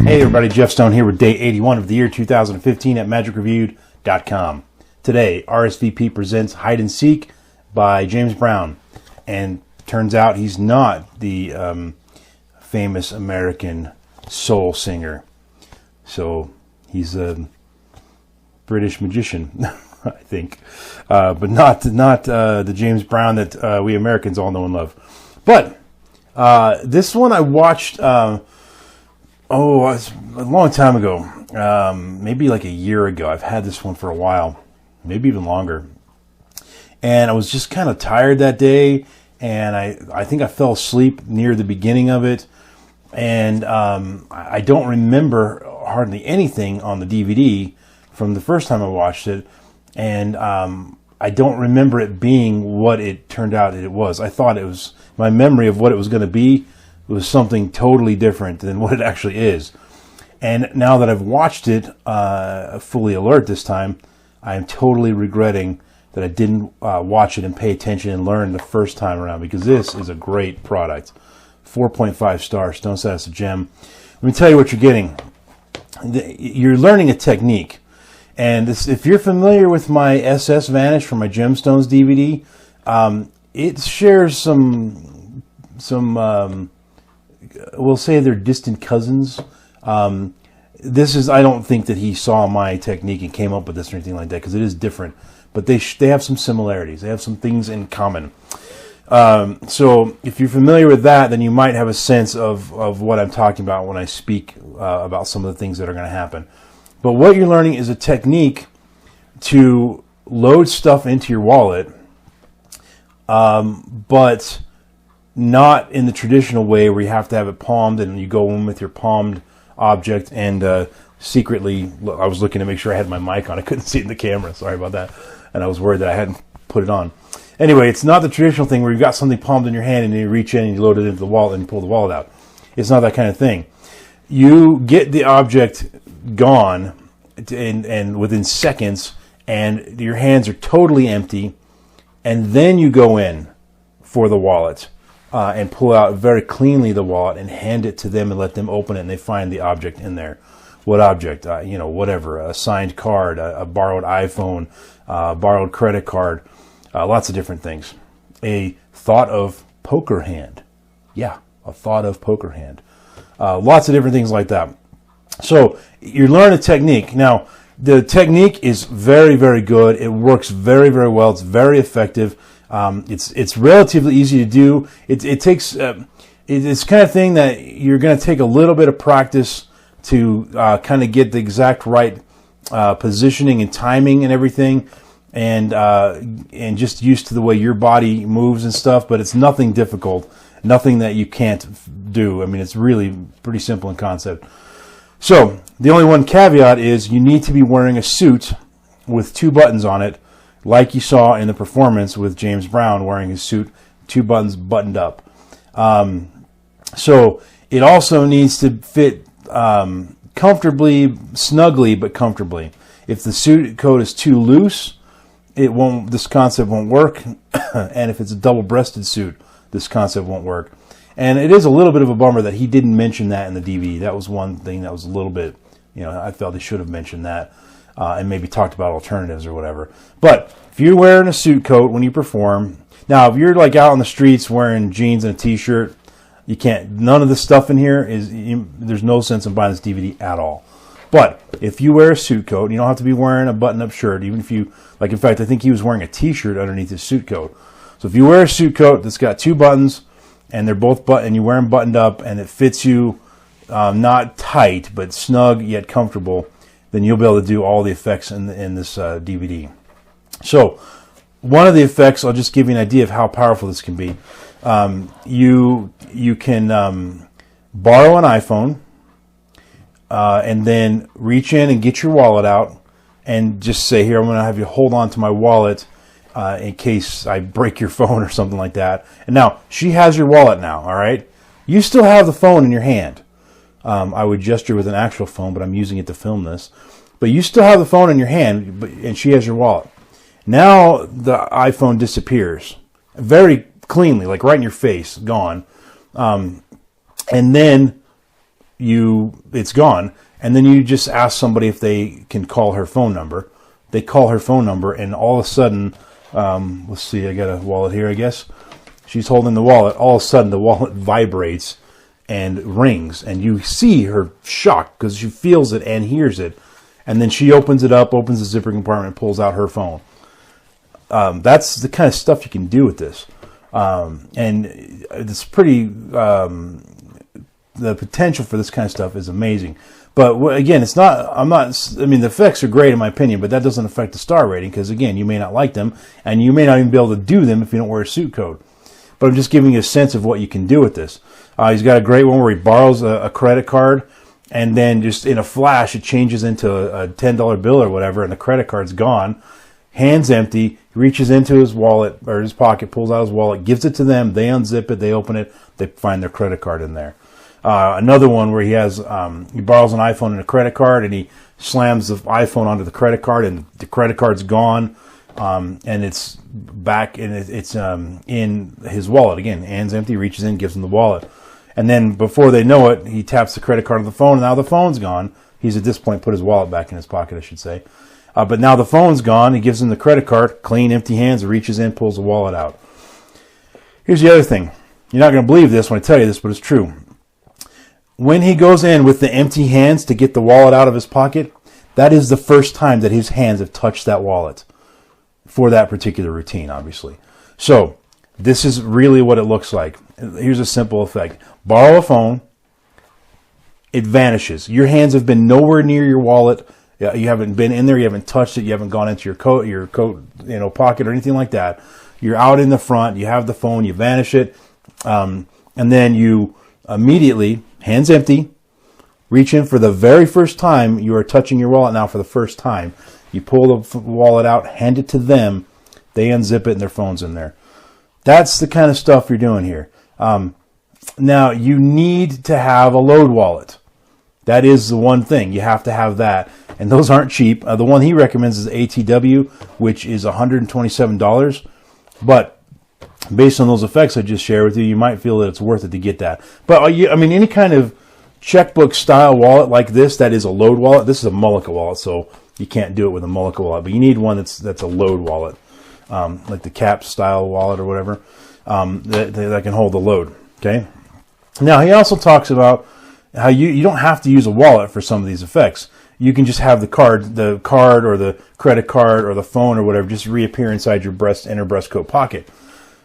Hey everybody, Jeff Stone here with day 81 of the year 2015 at magicreviewed.com. Today, RSVP presents Hideandsek by James Brown. And turns out he's not the famous American soul singer. So he's a British magician, I think. But not the James Brown that we Americans all know and love. But this one I watched... it's a long time ago, maybe like a year ago. I've had this one for a while, maybe even longer. And I was just kind of tired that day, and I think I fell asleep near the beginning of it. And I don't remember hardly anything on the DVD from the first time I watched it. And I don't remember it being what it turned out that it was. I thought it was, my memory of what it was going to be was something totally different than what it actually is. And now that I've watched it, fully alert this time, I am totally regretting that I didn't watch it and pay attention and learn the first time around, because this is a great product. 4.5 stars. Don't say it's a gem. Let me tell you what you're getting. You're learning a technique. And if you're familiar with my SS Vanish from my Gemstones DVD, it shares some we'll say they're distant cousins. This is, I don't think that he saw my technique and came up with this or anything like that, because it is different. But they have some similarities. They have some things in common. So if you're familiar with that, then you might have a sense of what I'm talking about when I speak about some of the things that are going to happen. But what you're learning is a technique to load stuff into your wallet, but not in the traditional way where you have to have it palmed and you go in with your palmed object and secretly, I was looking to make sure I had my mic on. I couldn't see it in the camera. Sorry about that. And I was worried that I hadn't put it on. Anyway, it's not the traditional thing where you've got something palmed in your hand and you reach in and you load it into the wallet and pull the wallet out. It's not that kind of thing. You get the object gone and within seconds, and your hands are totally empty, and then you go in for the wallet. And pull out very cleanly the wallet and hand it to them and let them open it, and they find the object in there. What object? Whatever. A signed card, a borrowed iPhone, borrowed credit card, lots of different things. A thought of poker hand. Yeah, a thought of poker hand. Lots of different things like that. So you learn a technique. Now, the technique is very, very good. It works very, very well. It's very effective. It's relatively easy to do. It takes it's kind of thing that you're going to take a little bit of practice to kind of get the exact right positioning and timing and everything, and just used to the way your body moves and stuff. But it's nothing difficult, nothing that you can't do. I mean, it's really pretty simple in concept. So the only one caveat is you need to be wearing a suit with 2 buttons on it, like you saw in the performance with James Brown wearing his suit, 2 buttons buttoned up. So it also needs to fit comfortably, snugly, but comfortably. If the suit coat is too loose, this concept won't work. And if it's a double-breasted suit, this concept won't work. And it is a little bit of a bummer that he didn't mention that in the DVD. That was one thing that was a little bit, I felt he should have mentioned that. And maybe talked about alternatives or whatever. But if you're wearing a suit coat when you perform, now if you're like out on the streets wearing jeans and a t-shirt, you can't, none of the stuff in here there's no sense in buying this DVD at all. But if you wear a suit coat, you don't have to be wearing a button-up shirt, even if you, like in fact, I think he was wearing a t-shirt underneath his suit coat. So if you wear a suit coat that's got 2 buttons, and they're both and you wear them buttoned up, and it fits you not tight, but snug yet comfortable, then you'll be able to do all the effects in this DVD. So one of the effects, I'll just give you an idea of how powerful this can be. You can borrow an iPhone and then reach in and get your wallet out and just say, here, I'm going to have you hold on to my wallet in case I break your phone or something like that. And now, she has your wallet now, all right? You still have the phone in your hand. I would gesture with an actual phone, but I'm using it to film this. But you still have the phone in your hand, and she has your wallet. Now the iPhone disappears very cleanly, like right in your face, gone. And then it's gone. And then you just ask somebody if they can call her phone number. They call her phone number, and all of a sudden, let's see, I got a wallet here, I guess. She's holding the wallet. All of a sudden, the wallet vibrates and rings, and you see her shocked because she feels it and hears it. And then she opens it up, opens the zipper compartment, and pulls out her phone. That's the kind of stuff you can do with this. And it's pretty, the potential for this kind of stuff is amazing. But again, the effects are great in my opinion, but that doesn't affect the star rating because, again, you may not like them, and you may not even be able to do them if you don't wear a suit coat. But I'm just giving you a sense of what you can do with this. He's got a great one where he borrows a credit card, and then just in a flash, it changes into a $10 bill or whatever, and the credit card's gone. Hands empty, he reaches into his wallet or his pocket, pulls out his wallet, gives it to them, they unzip it, they open it, they find their credit card in there. Another one where he borrows an iPhone and a credit card, and he slams the iPhone onto the credit card, and the credit card's gone, and it's back, and it's in his wallet. Again, hands empty, reaches in, gives him the wallet. And then before they know it, he taps the credit card on the phone, and now the phone's gone. He's at this point put his wallet back in his pocket, I should say. But now the phone's gone. He gives him the credit card, clean, empty hands, reaches in, pulls the wallet out. Here's the other thing. You're not going to believe this when I tell you this, but it's true. When he goes in with the empty hands to get the wallet out of his pocket, that is the first time that his hands have touched that wallet for that particular routine, obviously. So this is really what it looks like. Here's a simple effect. Borrow a phone. It vanishes. Your hands have been nowhere near your wallet. You haven't been in there. You haven't touched it. You haven't gone into your coat, pocket or anything like that. You're out in the front. You have the phone. You vanish it, and then you immediately, hands empty, reach in for the very first time. You are touching your wallet now for the first time. You pull the wallet out, hand it to them. They unzip it, and their phone's in there. That's the kind of stuff you're doing here. Now, you need to have a load wallet. That is the one thing. You have to have that. And those aren't cheap. The one he recommends is ATW, which is $127. But based on those effects I just shared with you, you might feel that it's worth it to get that. But, any kind of checkbook style wallet like this, that is a load wallet. This is a Mullica wallet, so you can't do it with a Mullica wallet. But you need one that's a load wallet, like the cap style wallet or whatever, that can hold the load. Okay. Now, he also talks about how you don't have to use a wallet for some of these effects. You can just have the card or the credit card or the phone or whatever just reappear inside your inner breast coat pocket.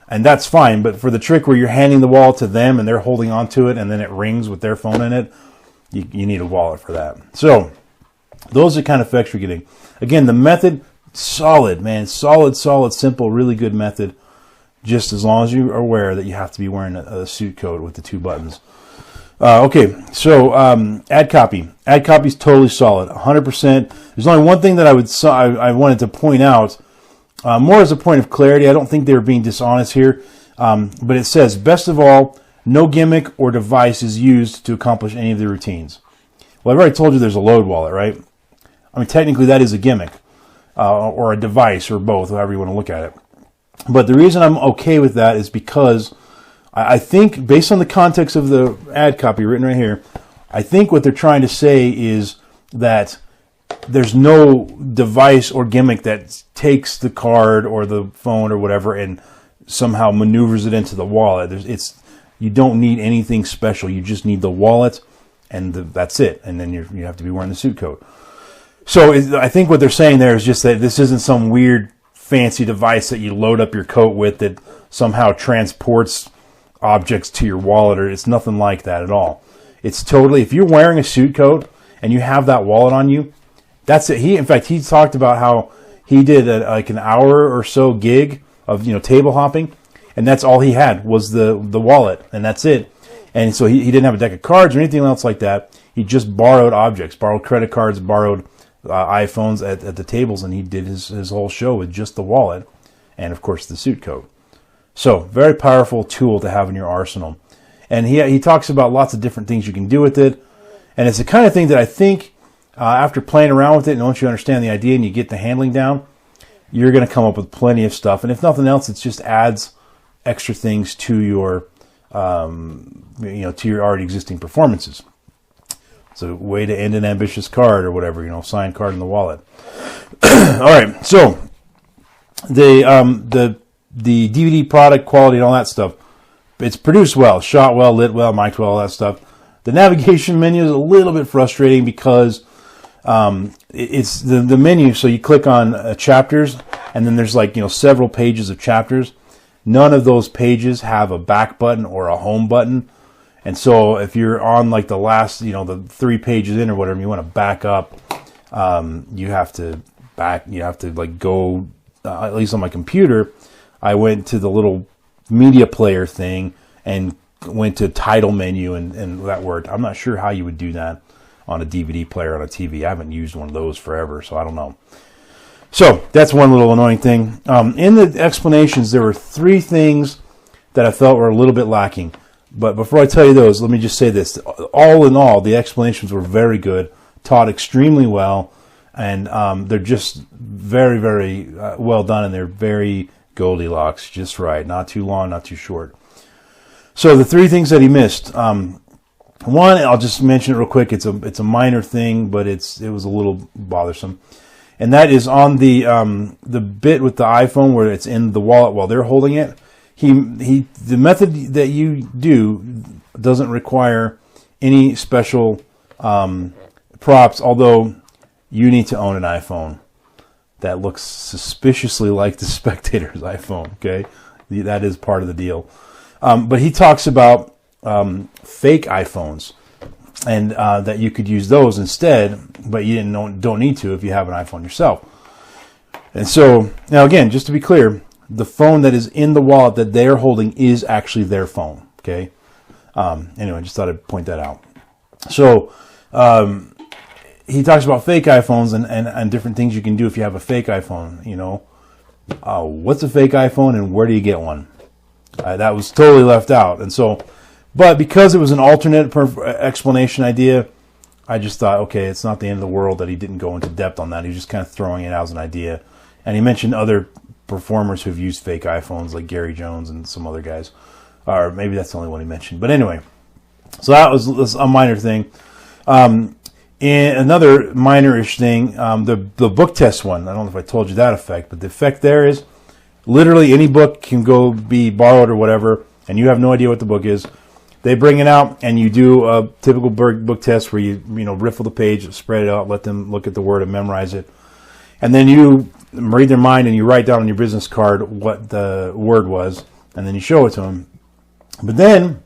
And that's fine, but for the trick where you're handing the wallet to them and they're holding onto it and then it rings with their phone in it, you need a wallet for that. So those are the kind of effects you're getting. Again, the method, solid, man. Solid, simple, really good method. Just as long as you are aware that you have to be wearing a suit coat with the two buttons. Okay, so ad copy. Ad copy is totally solid, 100%. There's only one thing that I wanted to point out, more as a point of clarity. I don't think they were being dishonest here, but it says, best of all, no gimmick or device is used to accomplish any of the routines. Well, I've already told you there's a load wallet, right? Technically that is a gimmick or a device or both, however you want to look at it. But the reason I'm okay with that is because I think, based on the context of the ad copy written right here, I think what they're trying to say is that there's no device or gimmick that takes the card or the phone or whatever and somehow maneuvers it into the wallet. You don't need anything special. You just need the wallet, and that's it. And then you have to be wearing the suit coat. So I think what they're saying there is just that this isn't some weird fancy device that you load up your coat with that somehow transports objects to your wallet, or it's nothing like that at all. It's totally, if you're wearing a suit coat and you have that wallet on you, that's it. In fact, he talked about how he did like an hour or so gig of table hopping, and that's all he had was the wallet, and that's it. And so he didn't have a deck of cards or anything else like that. He just borrowed objects, borrowed credit cards, borrowed iPhones at the tables, and he did his whole show with just the wallet and, of course, the suit coat. So, very powerful tool to have in your arsenal. And he talks about lots of different things you can do with it. And it's the kind of thing that I think, after playing around with it, and once you understand the idea and you get the handling down, you're going to come up with plenty of stuff. And if nothing else, it just adds extra things to your, to your already existing performances. It's a way to end an ambitious card or whatever, signed card in the wallet. All right, so the DVD product quality and all that stuff, it's produced well, shot well, lit well, mic'd well, all that stuff. The navigation menu is a little bit frustrating because it's the menu. So you click on chapters, and then there's several pages of chapters. None of those pages have a back button or a home button. And so if you're on the last, the 3 pages in or whatever, you want to back up, you have to go, at least on my computer, I went to the little media player thing and went to title menu and that worked. I'm not sure how you would do that on a DVD player on a TV. I haven't used one of those forever, so I don't know. So that's one little annoying thing. In the explanations, there were 3 things that I felt were a little bit lacking. But before I tell you those, let me just say this. All in all, the explanations were very good, taught extremely well, and they're just very, very well done, and they're very Goldilocks, just right. Not too long, not too short. So the 3 things that he missed. One, I'll just mention it real quick. It's a minor thing, but it was a little bothersome. And that is on the bit with the iPhone where it's in the wallet while they're holding it. The method that you do doesn't require any special props, although you need to own an iPhone that looks suspiciously like the spectator's iPhone. Okay, that is part of the deal. But he talks about fake iPhones and that you could use those instead, but you don't need to if you have an iPhone yourself. And so now again, just to be clear, the phone that is in the wallet that they're holding is actually their phone. Okay. Anyway, just thought I'd point that out. So he talks about fake iPhones and different things you can do if you have a fake iPhone. What's a fake iPhone and where do you get one? That was totally left out. And so, but because it was an alternate explanation idea, I just thought, okay, it's not the end of the world that he didn't go into depth on that. He was just kind of throwing it out as an idea. And he mentioned other performers who've used fake iPhones, like Gary Jones and some other guys. Or maybe that's the only one he mentioned. But anyway, so that was a minor thing. And another minor-ish thing, the book test one. I don't know if I told you that effect, but the effect there is literally any book can go be borrowed or whatever, and you have no idea what the book is. They bring it out, and you do a typical book test where you riffle the page, spread it out, let them look at the word and memorize it. And then you read their mind and you write down on your business card what the word was, and then you show it to them. But then,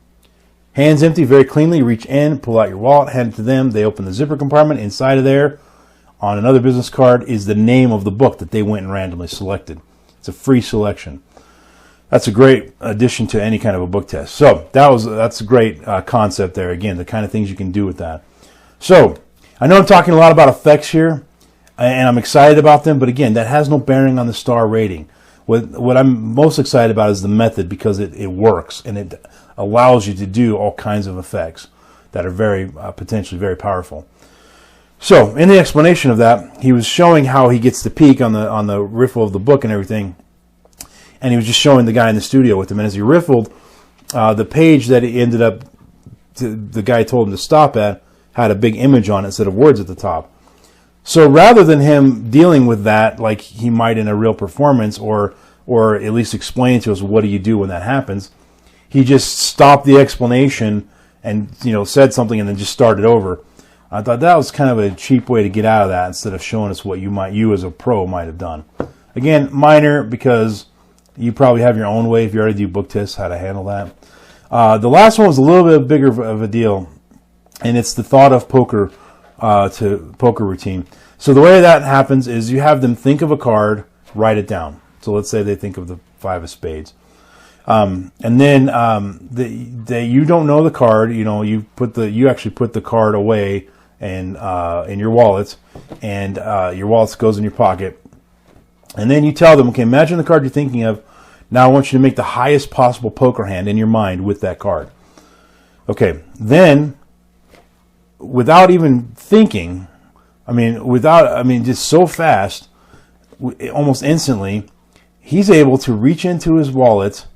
hands empty, very cleanly, reach in, pull out your wallet, hand it to them. They open the zipper compartment. Inside of there, on another business card, is the name of the book that they went and randomly selected. It's a free selection. That's a great addition to any kind of a book test. So that's a great concept there. Again, the kind of things you can do with that. So I know I'm talking a lot about effects here, and I'm excited about them. But again, that has no bearing on the star rating. What I'm most excited about is the method, because it works and it allows you to do all kinds of effects that are very potentially very powerful. So in the explanation of that, he was showing how he gets the peak on the riffle of the book and everything. And he was just showing the guy in the studio with him. And as he riffled, the page that he ended up, the guy told him to stop at, had a big image on it instead of words at the top. So rather than him dealing with that like he might in a real performance, or at least explain to us what do you do when that happens, he just stopped the explanation and said something and then just started over. I thought that was kind of a cheap way to get out of that instead of showing us what you as a pro might have done. Again, minor, because you probably have your own way if you already do book tests how to handle that. The last one was a little bit bigger of a deal, and it's the thought of poker to poker routine. So the way that happens is you have them think of a card, write it down. So let's say they think of the 5 of spades, and then you don't know the card. You actually put the card away and in your wallet, and your wallet goes in your pocket. And then you tell them, okay, imagine the card you're thinking of. Now I want you to make the highest possible poker hand in your mind with that card. Okay, then without even thinking, just so fast, almost instantly, he's able to reach into his wallet,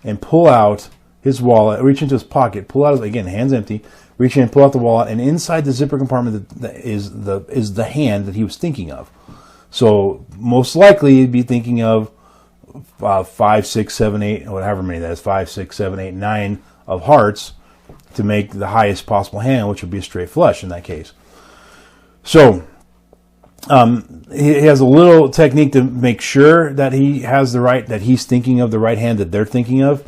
and pull out his wallet, reach into his pocket, pull out, again, hands empty, reach in and pull out the wallet, and inside the zipper compartment is the hand that he was thinking of. So most likely he'd be thinking of 5, 6, 7, 8, whatever many that is, 5, 6, 7, 8, 9 of hearts to make the highest possible hand, which would be a straight flush in that case. So he has a little technique to make sure that he has the right, that he's thinking of the right hand that they're thinking of.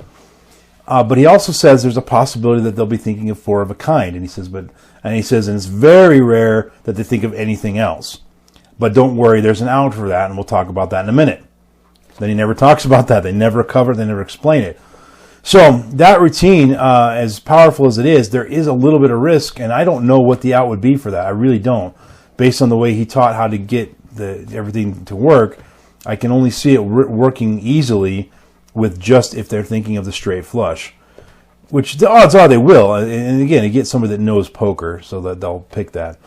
But he also says there's a possibility that they'll be thinking of 4 of a kind, and he says, and it's very rare that they think of anything else. But don't worry, there's an out for that, and we'll talk about that in a minute. Then he never talks about that. They never cover it. They never explain it. So that routine, as powerful as it is, there is a little bit of risk, and I don't know what the out would be for that. I really don't. Based on the way he taught how to get everything to work, I can only see it working easily with just if they're thinking of the straight flush, which the odds are they will. And again, you get somebody that knows poker, so that they'll pick that.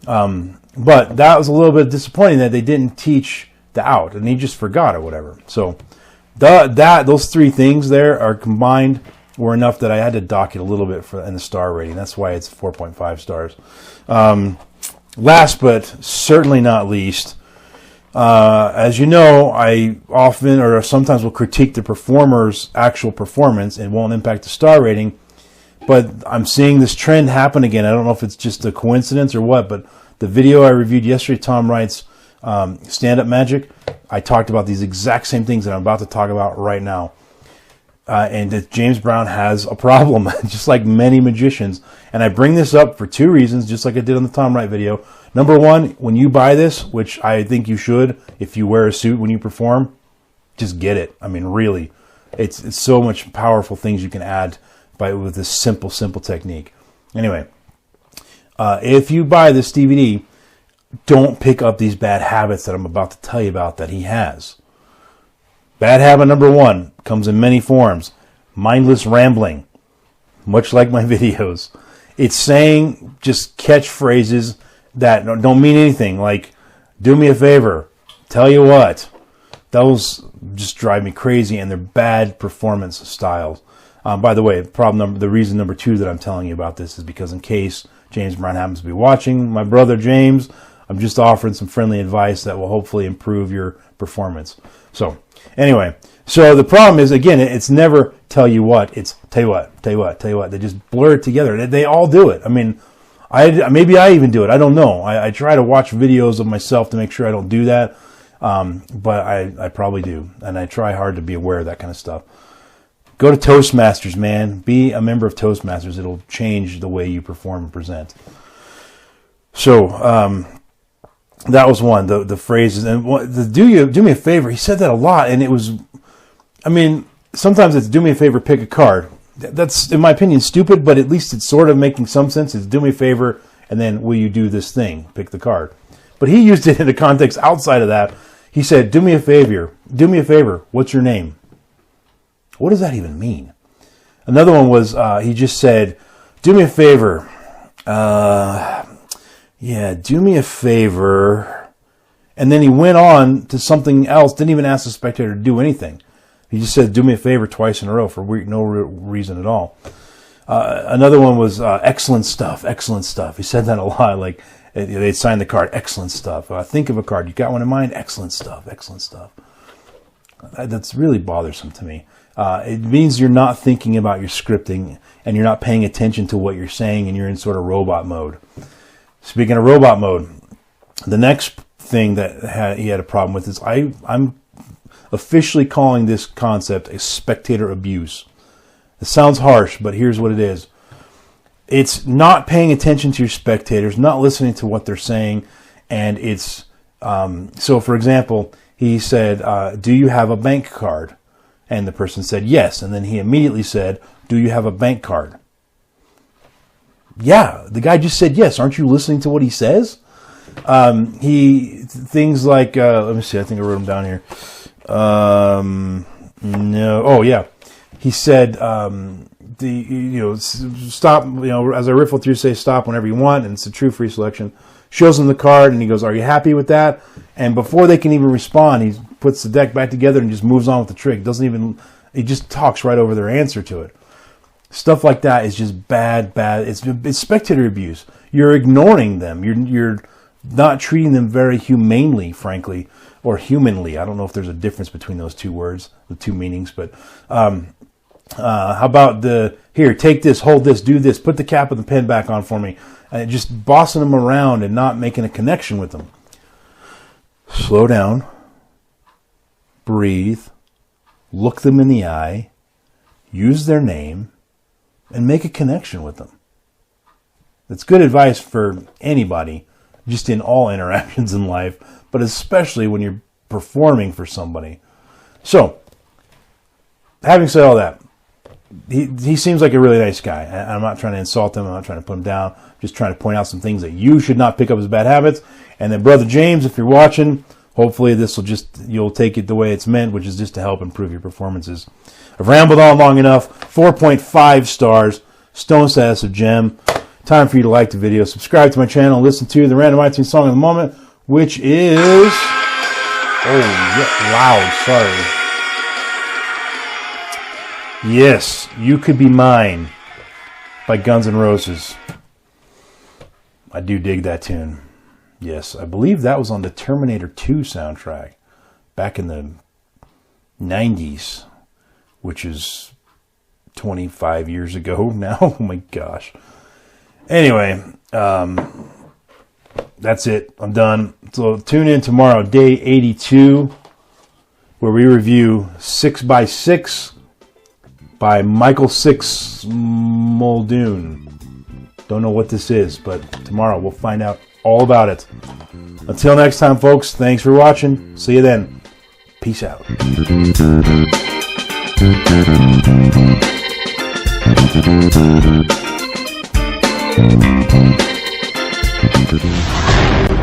But that was a little bit disappointing that they didn't teach the out, and he just forgot or whatever. So those 3 things there are combined were enough that I had to dock it a little bit in the star rating. That's why it's 4.5 stars. Last but certainly not least, as you know, I often or sometimes will critique the performer's actual performance and won't impact the star rating. But I'm seeing this trend happen again. I don't know if it's just a coincidence or what, but the video I reviewed yesterday, Tom Wright's stand-up magic, I talked about these exact same things that I'm about to talk about right now. And that James Brown has a problem, just like many magicians. And I bring this up for 2 reasons, just like I did on the Tom Wright video. Number 1, when you buy this, which I think you should, if you wear a suit when you perform, just get it. I mean, really, it's so much powerful things you can add with this simple technique. Anyway, if you buy this DVD, don't pick up these bad habits that I'm about to tell you about that he has. Bad habit number 1 comes in many forms. Mindless rambling, much like my videos. It's saying just catchphrases that don't mean anything, like, do me a favor, tell you what. Those just drive me crazy, and they're bad performance styles. By the way, the reason number 2 that I'm telling you about this is because in case James Brown happens to be watching, my brother James, I'm just offering some friendly advice that will hopefully improve your performance. So, anyway, so the problem is, again, it's never tell you what, it's tell you what, tell you what, tell you what. They just blur it together. They all do it. I mean, maybe I even do it. I don't know. I try to watch videos of myself to make sure I don't do that, but I probably do, and I try hard to be aware of that kind of stuff. Go to Toastmasters, man. Be a member of Toastmasters. It'll change the way you perform and present. So, that was one, the phrases. And do me a favor, he said that a lot, and it was, I mean, sometimes it's do me a favor, pick a card. That's, in my opinion, stupid, but at least it's sort of making some sense. It's do me a favor, and then will you do this thing? Pick the card. But he used it in a context outside of that. He said, do me a favor, what's your name? What does that even mean? Another one was, he just said, do me a favor, yeah, do me a favor. And then he went on to something else, didn't even ask the spectator to do anything. He just said, do me a favor twice in a row for no reason at all. Another one was excellent stuff. He said that a lot, like they'd sign the card, excellent stuff. Think of a card. You got one in mind? Excellent stuff. That's really bothersome to me. It means you're not thinking about your scripting and you're not paying attention to what you're saying and you're in sort of robot mode. Speaking of robot mode, the next thing that he had a problem with is I'm officially calling this concept a spectator abuse. It sounds harsh, but here's what it is. It's not paying attention to your spectators, not listening to what they're saying, and it's so for example, he said, do you have a bank card? And the person said yes, and then he immediately said, do you have a bank card? Yeah, the guy just said yes. Aren't you listening to what he says? Things like let me see. I think I wrote them down here. No. Oh yeah. He said stop. As I riffle through, say stop whenever you want, and it's a true free selection. Shows him the card, and he goes, "Are you happy with that?" And before they can even respond, he puts the deck back together and just moves on with the trick. Doesn't even He just talks right over their answer to it. Stuff like that is just bad. It's spectator abuse. You're ignoring them. You're not treating them very humanely, frankly, or humanly. I don't know if there's a difference between those two words, the two meanings, but how about here, take this, hold this, do this, put the cap and the pen back on for me. And just bossing them around and not making a connection with them. Slow down, breathe, look them in the eye, use their name, and make a connection with them. That's good advice for anybody, just in all interactions in life, but especially when you're performing for somebody. So, having said all that, he seems like a really nice guy. I'm not trying to insult him. I'm not trying to put him down. I'm just trying to point out some things that you should not pick up as bad habits. And then, Brother James, if you're watching, hopefully you'll take it the way it's meant, which is just to help improve your performances. I've rambled on long enough. 4.5 stars. Stone status of gem. Time for you to like the video, subscribe to my channel, and listen to the random iTunes song of the moment, which is... Oh, yeah, loud, sorry. Yes, You Could Be Mine by Guns N' Roses. I do dig that tune. Yes, I believe that was on the Terminator 2 soundtrack back in the 90s, which is 25 years ago now. Oh my gosh. Anyway, that's it. I'm done. So tune in tomorrow, day 82, where we review 6x6 by Michael Six Muldoon. Don't know what this is, but tomorrow we'll find out all about it. Until next time, folks, thanks for watching. See you then. Peace out. Thank you.